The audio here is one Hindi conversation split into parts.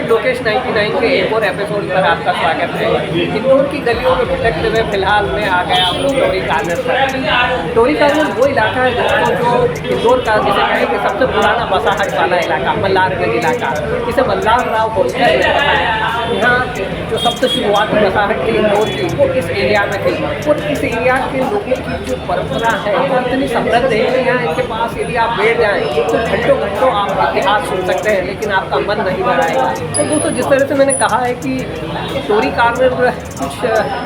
लोकेश 99 के एक और एपिसोड पर आपका स्वागत है। इंदौर की गलियों में भटकते हुए फिलहाल मैं आ गया हूँ टोरी कार्नर पर। टोरी कार्नर वो इलाका है दोस्तों जो इंदौर का जिसे कहेंगे सबसे पुराना बसाहट वाला इलाका, मल्हारगंज इलाका। इसे मल्हार राव होलकर ने बताया था। यहाँ जो सबसे शुरुआती बसाहट थी इंदौर की वो इस एरिया में थी और इस एरिया के लोगों की जो परंपरा है वो इतनी समृद्ध है कि यहाँ इनके पास यदि आप बैठ जाएँ तो घंटों घंटों आप इतिहास सुन सकते हैं, लेकिन आपका मन नहीं भराएगा। तो दोस्तों जिस तरह से मैंने कहा है कि टोरी कार्नर कुछ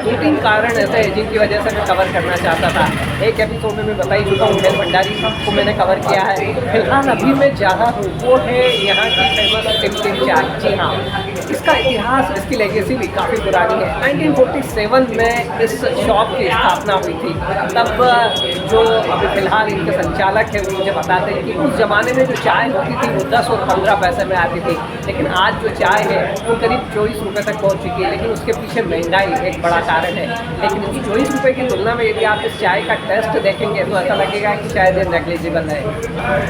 2-3 कारण ऐसे हैं जिनकी वजह से मैं कवर करना चाहता था। एक एपिसोड में मैं बता ही चुका हूँ, भेल भंडारी को मैंने कवर किया है। फिलहाल अभी मैं जहाँ हूँ वो है यहाँ की फेमस टिम चाय। जी हाँ, इसका इतिहास, इसकी लेगेसी भी काफ़ी पुरानी है। 1947 में इस शॉप की स्थापना हुई थी। तब जो अभी फ़िलहाल इनके संचालक हैं वो मुझे बताते हैं कि उस ज़माने में जो चाय होती थी वो 10 और 15 पैसे में आती थी, लेकिन आज जो चाय है वो करीब 24 रुपये तक पहुँच चुकी है। लेकिन उसके पीछे महंगाई एक बड़ा कारण है। लेकिन उस 24 रुपये की तुलना में यदि आप इस चाय का टेस्ट देखेंगे तो ऐसा लगेगा कि शायद ये नेग्लिजिबल है।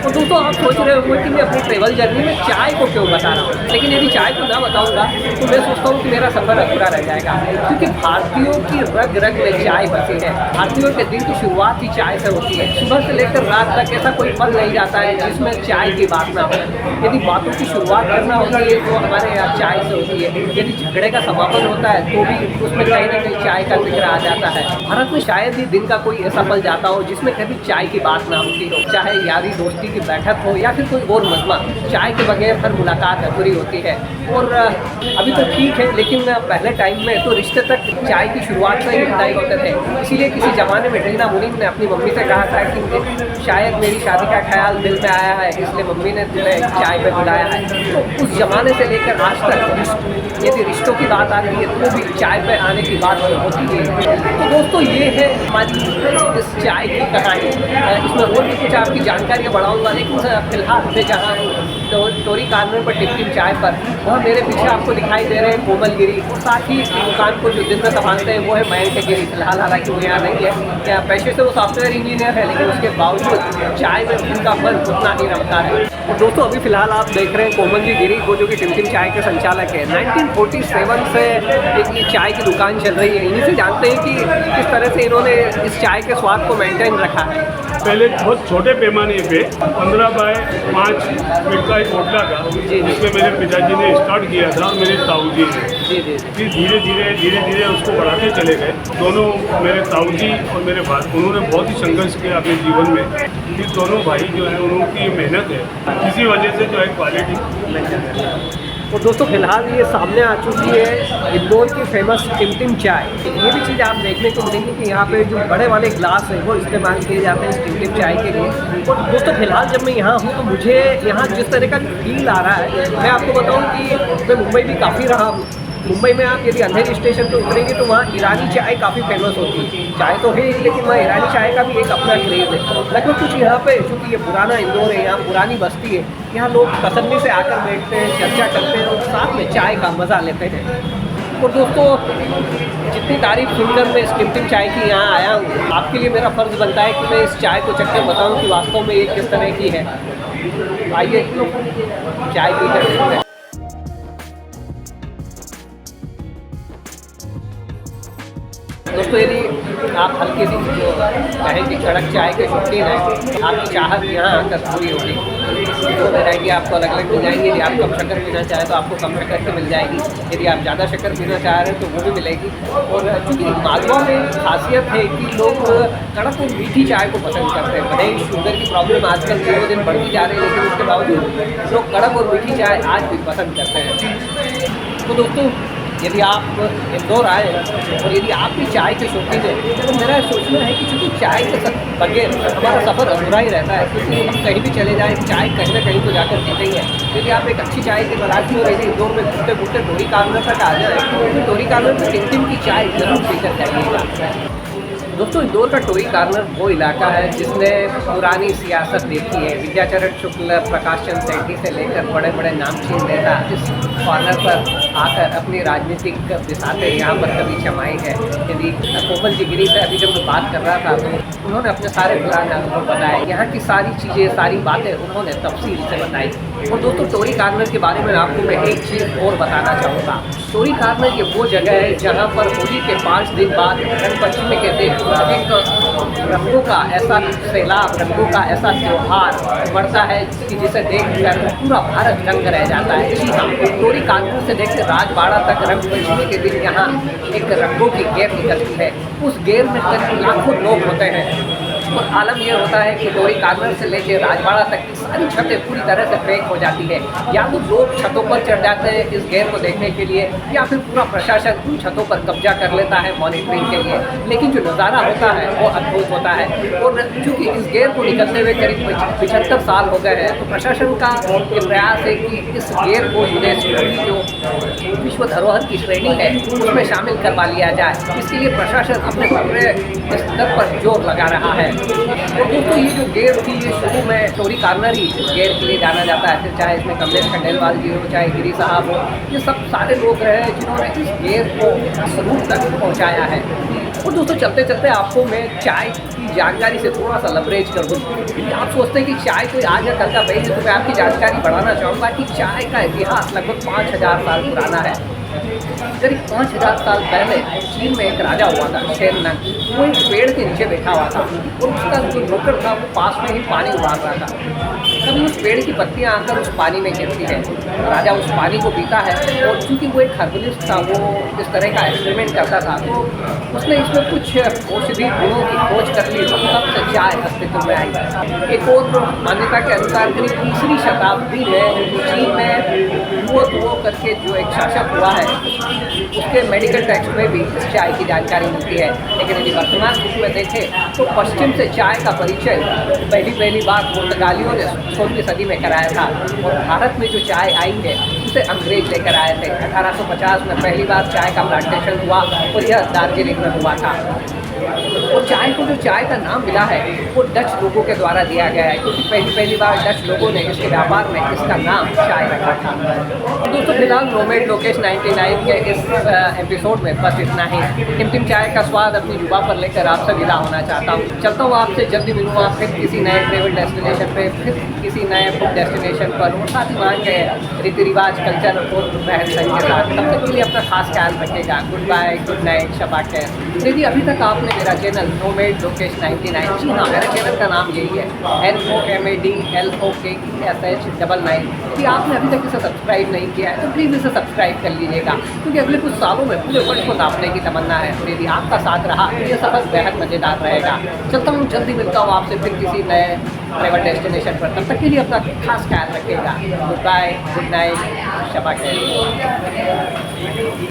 तो दोस्तों आप सोच रहे होंगे कि मैं अपनी ट्रेवल जर्नी में चाय को क्यों बता रहा हूँ, लेकिन यदि चाय को ना बताऊँगा तो मैं सोचता हूँ कि मेरा सफ़र अधूरा रह जाएगा। क्योंकि भारतीयों की रग रग में चाय बसी है। भारतीयों के दिन की शुरुआत ही चाय से होती है। सुबह से लेकर रात तक ऐसा कोई पल नहीं जाता है जिसमें चाय की बात ना हो। यदि बातों की शुरुआत करना होती है तो हमारे यहाँ चाय से होती है। यदि झगड़े का समापन होता है तो भी उसमें कहीं ना कहीं चाय का जिक्र आ जाता है। भारत में शायद ही दिन का कोई ऐसा पल जाता हो जिसमें कभी चाय की बात ना होती हो। चाहे यारी दोस्ती की बैठक हो या फिर कोई और मजमा, चाय के बगैर हर मुलाकात अधूरी होती है। और अभी तो ठीक है, लेकिन पहले टाइम में तो रिश्ते तक चाय की शुरुआत से ही तय होते थे। इसीलिए किसी ज़माने में रीना मुनीम ने अपनी मम्मी से कहा था कि शायद मेरी शादी का ख्याल दिल में आया है, इसलिए मम्मी ने तुम्हें चाय पे बुलाया है। तो उस ज़माने से लेकर आज तक यदि रिश्तों की बात आती है तो भी चाय पे आने की बात होती है। तो दोस्तों ये है हमारी इस चाय की कहानी। इसमें और भी कुछ आपकी जानकारियाँ बढ़ाऊँगा, लेकिन फिलहाल मैं जहाँ तो टोरी कार्नर पर टिम चाय पर, वहाँ मेरे पीछे आपको दिखाई दे रहे हैं कोमल गिरी। साथ ही दुकान को जो दिन में संभालते हैं वो है मयंक गिरी। फिलहाल हालांकि वो यहाँ नहीं है, क्या पैसे से वो सॉफ्टवेयर इंजीनियर है, लेकिन उसके बावजूद चाय में उनका मन उतना ही रखता है। तो दोस्तों अभी फिलहाल आप देख रहे हैं कोमल जी गिरी को, जो कि टिम चाय के संचालक है। 1947 से एक ये चाय की दुकान चल रही है। इन्हीं से जानते हैं कि किस तरह से इन्होंने इस चाय के स्वाद को मेंटेन रखा है। पहले बहुत छोटे पैमाने पे 15 बाय 5 फीट का एक होटला था, जिसमें मेरे पिताजी ने स्टार्ट किया था और मेरे ताऊजी ने। फिर धीरे धीरे उसको बढ़ाते चले गए। दोनों मेरे ताऊजी और मेरे भाई, उन्होंने बहुत ही संघर्ष किया अपने जीवन में। फिर दोनों भाई जो है उनकी मेहनत है, इसी वजह से जो है क्वालिटी। और दोस्तों फिलहाल ये सामने आ चुकी है इंदौर की फेमस टिम चाय। ये भी चीज़ आप देखने को मिलेंगी कि यहाँ पे जो बड़े वाले ग्लास है वो इस्तेमाल किए जाते हैं इस टिम चाय के लिए। और दोस्तों फिलहाल जब मैं यहाँ हूँ तो मुझे यहाँ जिस तरह का फील आ रहा है, मैं आपको बताऊँ कि मैं मुंबई भी काफ़ी रहा हूँ। मुंबई में आप यदि अंधेरी स्टेशन पर उतरेंगे तो वहाँ ईरानी चाय काफ़ी फेमस होती है। चाय तो है लेकिन वहाँ ईरानी चाय का भी एक अपना क्रेज़ है। लगभग कुछ यहाँ पे चूँकि ये पुराना इंदौर है, यहाँ पुरानी बस्ती है, यहाँ लोग तसल्ली से आकर बैठते हैं, चर्चा करते हैं और साथ में चाय का मज़ा लेते हैं। और दोस्तों जितनी तारीफ सुनकर मैं इस टिम चाय की यहाँ आया हूँ, आपके लिए मेरा फ़र्ज़ बनता है कि मैं इस चाय को चखकर बताऊँ कि वास्तव में ये किस तरह की है। आइए चाय पीकर देखते हैं। दोस्तों यदि आप हल्की सी जो कहें कि कड़क चाय के शौकीन हैं, आपकी चाहत यहाँ आकर पूरी होगी। तो वैरायटी आपको अलग अलग मिल जाएंगी। यदि आप कम शक्कर पीना चाहें तो आपको कम शक्कर की मिल जाएगी। यदि आप ज़्यादा शक्कर पीना चाह रहे हैं तो वो भी मिलेगी। और चूँकि मालवा में खासियत है कि लोग कड़क और मीठी चाय को पसंद करते हैं। भले ही शुगर की प्रॉब्लम आजकल दिनों दिन बढ़ती जा रही है, लेकिन उसके बावजूद लोग कड़क और मीठी चाय आज भी पसंद करते हैं। तो दोस्तों यदि आप इंदौर आए और यदि आप भी चाय के शौकीन हैं तो मेरा सोचना है कि चूँकि चाय के बगैर हमारा सफ़र अधूरा ही रहता है। क्योंकि हम कहीं भी चले जाएँ चाय कहीं ना कहीं तो जाकर पीते ही है। यदि आप एक अच्छी चाय की तलाश में रहे इंदौर में घूमते घूमते टोरी कार्नर तक आ जाए तो टोरी कार्नर में टिम की चाय जरूर पीकर जाइएगा। दोस्तों इंदौर का टोरी कार्नर वो इलाका है जिसने पुरानी सियासत देखी है। विद्याचरण शुक्ल, प्रकाश चंद्र सेठी से लेकर बड़े बड़े नामचीन नेता इस कॉर्नर पर आकर अपनी राजनीतिक बिसाते यहाँ पर कभी जमाई है। यदि कोमल जी गिरी से अभी जब मैं बात कर रहा था तो उन्होंने अपने सारे पुराने अनुभव बताए, यहाँ की सारी चीज़ें, सारी बातें उन्होंने तफसील से बताई। और दोस्तों, टोरी कॉर्नर के बारे में आपको मैं एक चीज़ और बताना चाहूँगा। टोरी कॉर्नर ये वो जगह है जहाँ पर होली के 5 दिन बाद रंग पंचमी के दिन एक रंगों का ऐसा सैलाब, रंगों का ऐसा त्यौहार बढ़ता है कि जिसे देखकर पूरा भारत दंग रह जाता है। जी हाँ, टोरी कॉर्नर से देखकर राजबाड़ा तक रंग पंचमी के दिन यहाँ एक रंगों की गेर निकलती है। उस गेर में करीब लाखों लोग होते हैं और आलम यह होता है कि टोरी कॉर्नर से लेकर राजबाड़ा तक की सारी छतें पूरी तरह से पैक हो जाती है। या तो लोग छतों पर चढ़ जाते हैं इस गेर को देखने के लिए, या फिर पूरा प्रशासन उन छतों पर कब्जा कर लेता है मॉनिटरिंग के लिए। लेकिन जो नज़ारा होता है वो अद्भुत होता है। और चूँकि इस गेर को निकलते हुए करीब 75 साल हो गए हैं, तो प्रशासन का ये प्रयास है कि इस गेर को यूनेस्को की जो विश्व धरोहर की श्रेणी है उसमें शामिल करवा लिया जाए। इसके लिए प्रशासन अपने पूरे स्तर पर जोर लगा रहा है। और दोस्तों, ये जो गेर थी ये शुरू में टोरी कॉर्नर ही इस गेर के लिए जाना जाता है। फिर चाहे इसमें कमलेश खंडेलवाल जी हो, चाहे गिरी साहब हो, ये सब सारे लोग रहे हैं जिन्होंने इस गेर को सबूत तक पहुंचाया है। और दोस्तों, चलते चलते आपको मैं चाय की जानकारी से थोड़ा सा लवरेज कर दूँ। आप सोचते हैं कि चाय कोई आज या कल का बेच है, तो मैं आपकी जानकारी बढ़ाना चाहूँगा कि चाय का इतिहास लगभग 5000 साल पुराना है। करीब 5000 साल पहले चीन में एक राजा हुआ था, शेरनंग। वो एक पेड़ के नीचे बैठा हुआ था और उसका जो नौकर था वो पास में ही पानी उबाल रहा था। तभी उस पेड़ की पत्तियां आकर उस पानी में गिरती है। राजा उस पानी को पीता है और चूंकि वो एक हर्बलिस्ट था, वो इस तरह का एक्सपेरिमेंट करता था, तो उसने इसमें कुछ औषधि गुणों की खोज कर ली। तब से चाय अस्तित्व में आई। एक और मान्यता के अनुसार करीब 3वीं शताब्दी में चीन में वो करके जो एक शासक हुआ है, उसके मेडिकल टेक्स्ट में भी चाय की जानकारी मिलती है। लेकिन यदि वर्तमान रूप में देखें तो पश्चिम से चाय का परिचय पहली बार पुर्तगालियों ने 16वीं सदी में कराया था और भारत में जो चाय आई है उसे अंग्रेज लेकर आए थे। 1850 में पहली बार चाय का प्लांटेशन हुआ और यह दार्जिलिंग में हुआ था। और चाय को जो चाय का नाम मिला है वो डच लोगों के द्वारा दिया गया है, क्योंकि पहली बार डच लोगों ने इसके व्यापार में इसका नाम चाय रखा था। दोस्तों, फिलहाल नोमैड लोकेश 99 के इस एपिसोड में बस इतना ही। टिमटिम चाय का स्वाद अपनी जुबा पर लेकर आपसे विदा होना चाहता हूँ। चलता हूँ आपसे जल्दी मिलूँगा फिर किसी नए ट्रेवल डेस्टिनेशन पे, फिर किसी नए फूड डेस्टिनेशन पर, और साथ ही वहाँ के रीति रिवाज, कल्चर और रहन सहन के साथ। तब तक के लिए अपना खास ख्याल रखिएगा। Good bye, good night, Shaba खैर। यदि अभी तक आपने मेरा चैनल नोमैड लोकेश 99, जी हाँ, मेरे चैनल का नाम यही है, NOMADLOKESH99। यदि आपने अभी तक इसे सब्सक्राइब नहीं किया है तो प्लीज़ इसे सब्सक्राइब कर लीजिएगा, क्योंकि अगले कुछ सालों में पूरे वर्ष को नापने की तमन्ना है। और यदि आपका साथ रहा तो ये सफर बेहद मज़ेदार रहेगा। चलता हूँ, जल्दी मिलता हूँ आपसे फिर किसी नए ट्रैवल डेस्टिनेशन पर। तब तक के लिए अपना खास ख्याल रखिएगा। Good bye, good night, Shaba खैर।